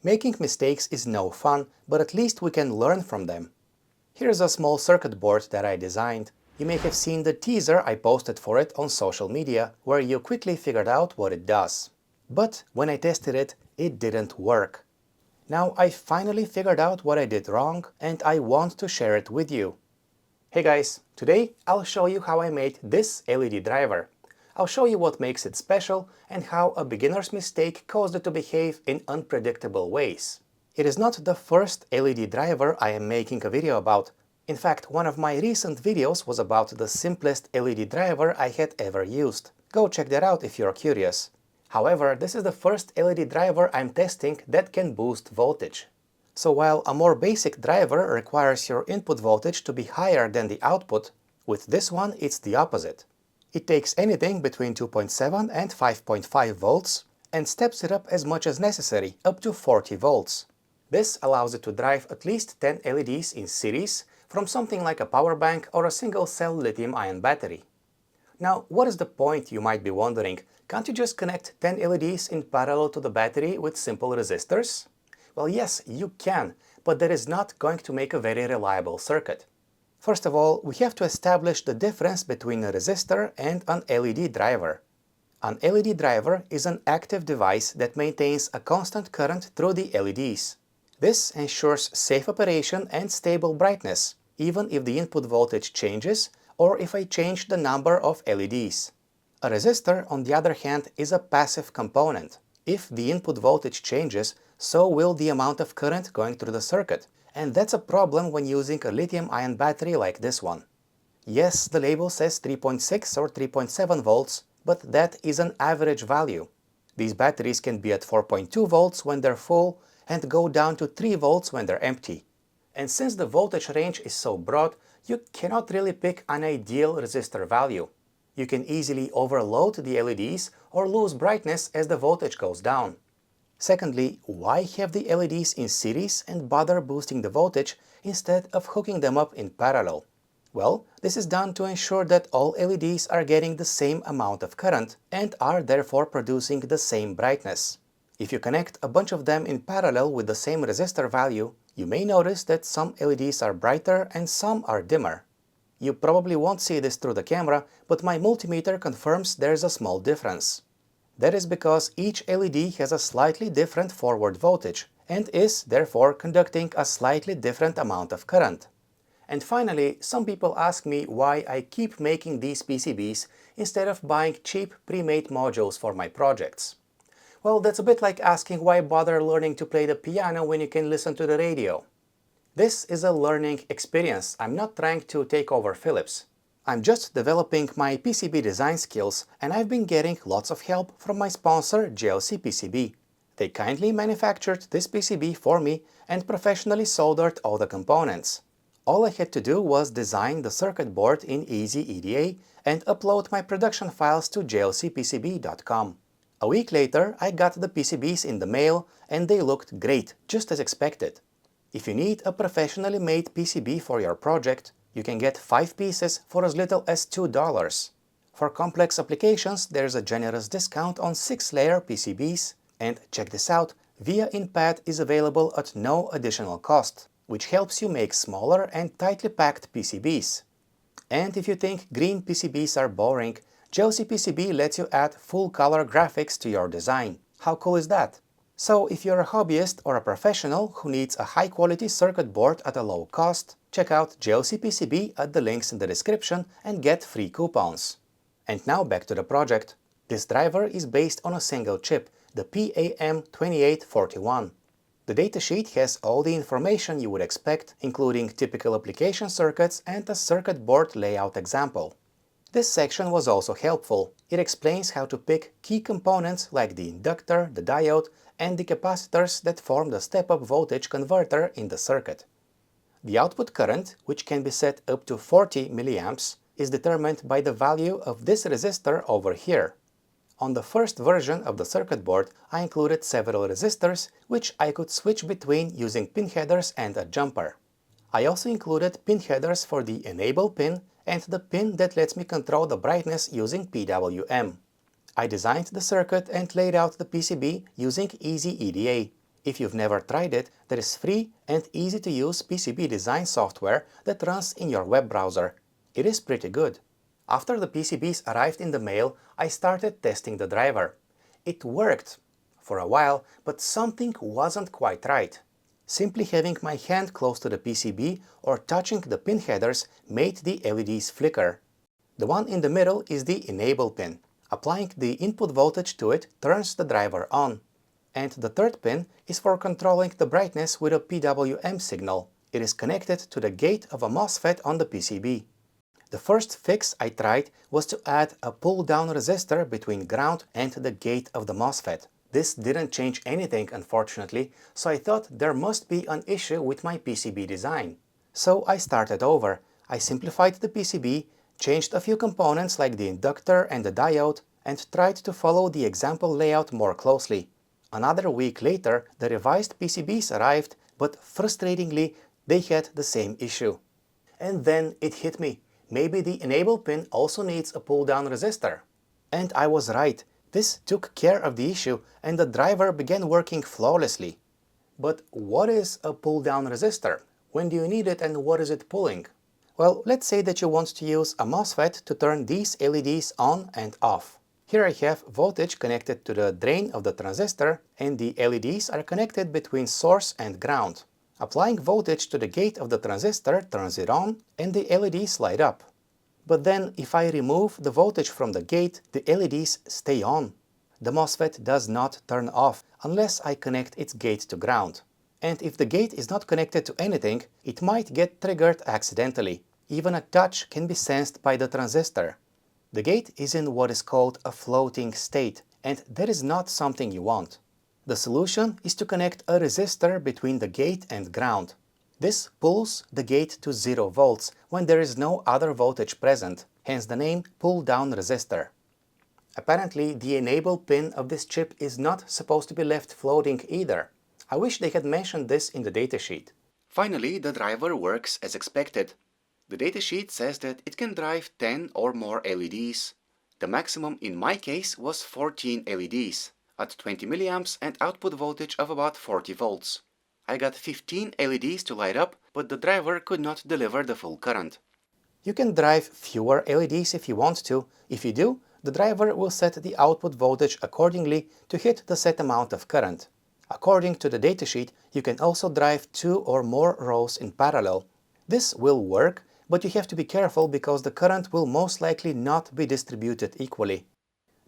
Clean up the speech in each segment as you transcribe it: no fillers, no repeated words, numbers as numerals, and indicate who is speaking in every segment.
Speaker 1: Making mistakes is no fun, but at least we can learn from them. Here's a small circuit board that I designed. You may have seen the teaser I posted for it on social media, where you quickly figured out what it does. But when I tested it, it didn't work. Now I finally figured out what I did wrong, and I want to share it with you. Hey guys, today I'll show you how I made this LED driver. I'll show you what makes it special and how a beginner's mistake caused it to behave in unpredictable ways. It is not the first LED driver I am making a video about. In fact, one of my recent videos was about the simplest LED driver I had ever used. Go check that out if you're curious. However, this is the first LED driver I'm testing that can boost voltage. So while a more basic driver requires your input voltage to be higher than the output, with this one it's the opposite. It takes anything between 2.7 and 5.5 volts and steps it up as much as necessary, up to 40 volts. This allows it to drive at least 10 LEDs in series from something like a power bank or a single-cell lithium-ion battery. Now, what is the point, you might be wondering? Can't you just connect 10 LEDs in parallel to the battery with simple resistors? Well, yes, you can, but that is not going to make a very reliable circuit. First of all, we have to establish the difference between a resistor and an LED driver. An LED driver is an active device that maintains a constant current through the LEDs. This ensures safe operation and stable brightness, even if the input voltage changes or if I change the number of LEDs. A resistor, on the other hand, is a passive component. If the input voltage changes, so will the amount of current going through the circuit, and that's a problem when using a lithium-ion battery like this one. Yes, the label says 3.6 or 3.7 volts, but that is an average value. These batteries can be at 4.2 volts when they're full and go down to 3 volts when they're empty. And since the voltage range is so broad, you cannot really pick an ideal resistor value. You can easily overload the LEDs or lose brightness as the voltage goes down. Secondly, why have the LEDs in series and bother boosting the voltage instead of hooking them up in parallel? Well, this is done to ensure that all LEDs are getting the same amount of current and are therefore producing the same brightness. If you connect a bunch of them in parallel with the same resistor value, you may notice that some LEDs are brighter and some are dimmer. You probably won't see this through the camera, but my multimeter confirms there's a small difference. That is because each LED has a slightly different forward voltage and is therefore conducting a slightly different amount of current. And finally, some people ask me why I keep making these PCBs instead of buying cheap pre-made modules for my projects. Well, that's a bit like asking why bother learning to play the piano when you can listen to the radio. This is a learning experience. I'm not trying to take over Philips. I'm just developing my PCB design skills, and I've been getting lots of help from my sponsor JLC PCB. They kindly manufactured this PCB for me and professionally soldered all the components. All I had to do was design the circuit board in Easy EDA and upload my production files to jlcpcb.com. A week later, I got the PCBs in the mail and they looked great, just as expected. If you need a professionally made PCB for your project, you can get 5 pieces for as little as $2. For complex applications, there's a generous discount on 6-layer PCBs, and check this out, VIA InPad is available at no additional cost, which helps you make smaller and tightly packed PCBs. And if you think green PCBs are boring, JLC PCB lets you add full-color graphics to your design. How cool is that? So if you're a hobbyist or a professional who needs a high-quality circuit board at a low cost, check out JLC PCB at the links in the description and get free coupons. And now back to the project. This driver is based on a single chip, the PAM2841. The datasheet has all the information you would expect, including typical application circuits and a circuit board layout example. This section was also helpful. It explains how to pick key components like the inductor, the diode, and the capacitors that form the step-up voltage converter in the circuit. The output current, which can be set up to 40 mA, is determined by the value of this resistor over here. On the first version of the circuit board, I included several resistors, which I could switch between using pin headers and a jumper. I also included pin headers for the enable pin and the pin that lets me control the brightness using PWM. I designed the circuit and laid out the PCB using Easy EDA. If you've never tried it, there is free and easy to use PCB design software that runs in your web browser. It is pretty good. After the PCBs arrived in the mail, I started testing the driver. It worked for a while, but something wasn't quite right. Simply having my hand close to the PCB or touching the pin headers made the LEDs flicker. The one in the middle is the enable pin. Applying the input voltage to it turns the driver on. And the third pin is for controlling the brightness with a PWM signal. It is connected to the gate of a MOSFET on the PCB. The first fix I tried was to add a pull-down resistor between ground and the gate of the MOSFET. This didn't change anything, unfortunately, so I thought there must be an issue with my PCB design. So I started over. I simplified the PCB, changed a few components like the inductor and the diode, and tried to follow the example layout more closely. Another week later, the revised PCBs arrived, but frustratingly, they had the same issue. And then it hit me. Maybe the enable pin also needs a pull-down resistor. And I was right. This took care of the issue and the driver began working flawlessly. But what is a pull-down resistor? When do you need it and what is it pulling? Well, let's say that you want to use a MOSFET to turn these LEDs on and off. Here I have voltage connected to the drain of the transistor and the LEDs are connected between source and ground. Applying voltage to the gate of the transistor turns it on and the LEDs light up. But then if I remove the voltage from the gate, the LEDs stay on. The MOSFET does not turn off unless I connect its gate to ground. And if the gate is not connected to anything, it might get triggered accidentally. Even a touch can be sensed by the transistor. The gate is in what is called a floating state, and that is not something you want. The solution is to connect a resistor between the gate and ground. This pulls the gate to 0 volts when there is no other voltage present, hence the name pull-down resistor. Apparently, the enable pin of this chip is not supposed to be left floating either. I wish they had mentioned this in the datasheet. Finally, the driver works as expected. The datasheet says that it can drive 10 or more LEDs. The maximum in my case was 14 LEDs, at 20 mA and output voltage of about 40 volts. I got 15 LEDs to light up, but the driver could not deliver the full current. You can drive fewer LEDs if you want to. If you do, the driver will set the output voltage accordingly to hit the set amount of current. According to the datasheet, you can also drive 2 or more rows in parallel. This will work, but you have to be careful because the current will most likely not be distributed equally.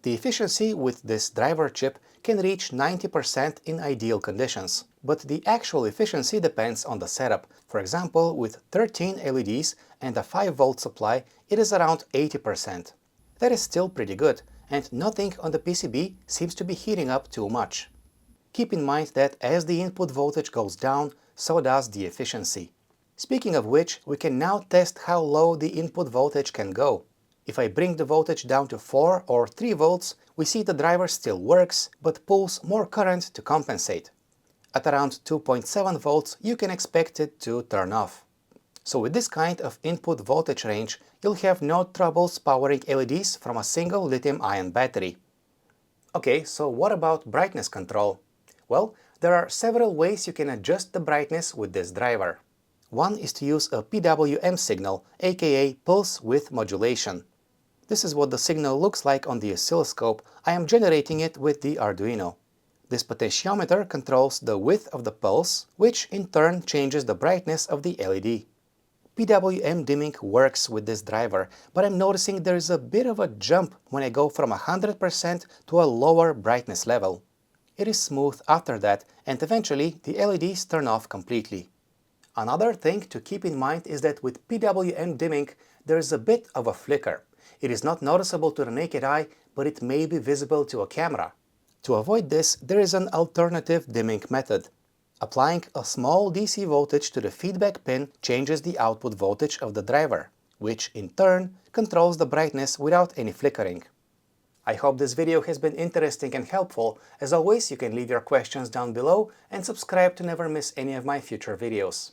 Speaker 1: The efficiency with this driver chip can reach 90% in ideal conditions, but the actual efficiency depends on the setup. For example, with 13 LEDs and a 5-volt supply, it is around 80%. That is still pretty good, and nothing on the PCB seems to be heating up too much. Keep in mind that as the input voltage goes down, so does the efficiency. Speaking of which, we can now test how low the input voltage can go. If I bring the voltage down to 4 or 3 volts, we see the driver still works, but pulls more current to compensate. At around 2.7 volts, you can expect it to turn off. So with this kind of input voltage range, you'll have no troubles powering LEDs from a single lithium-ion battery. Okay, so what about brightness control? Well, there are several ways you can adjust the brightness with this driver. One is to use a PWM signal, aka pulse width modulation. This is what the signal looks like on the oscilloscope. I am generating it with the Arduino. This potentiometer controls the width of the pulse, which in turn changes the brightness of the LED. PWM dimming works with this driver, but I'm noticing there is a bit of a jump when I go from 100% to a lower brightness level. It is smooth after that, and eventually the LEDs turn off completely. Another thing to keep in mind is that with PWM dimming, there is a bit of a flicker. It is not noticeable to the naked eye, but it may be visible to a camera. To avoid this, there is an alternative dimming method. Applying a small DC voltage to the feedback pin changes the output voltage of the driver, which in turn controls the brightness without any flickering. I hope this video has been interesting and helpful. As always, you can leave your questions down below and subscribe to never miss any of my future videos.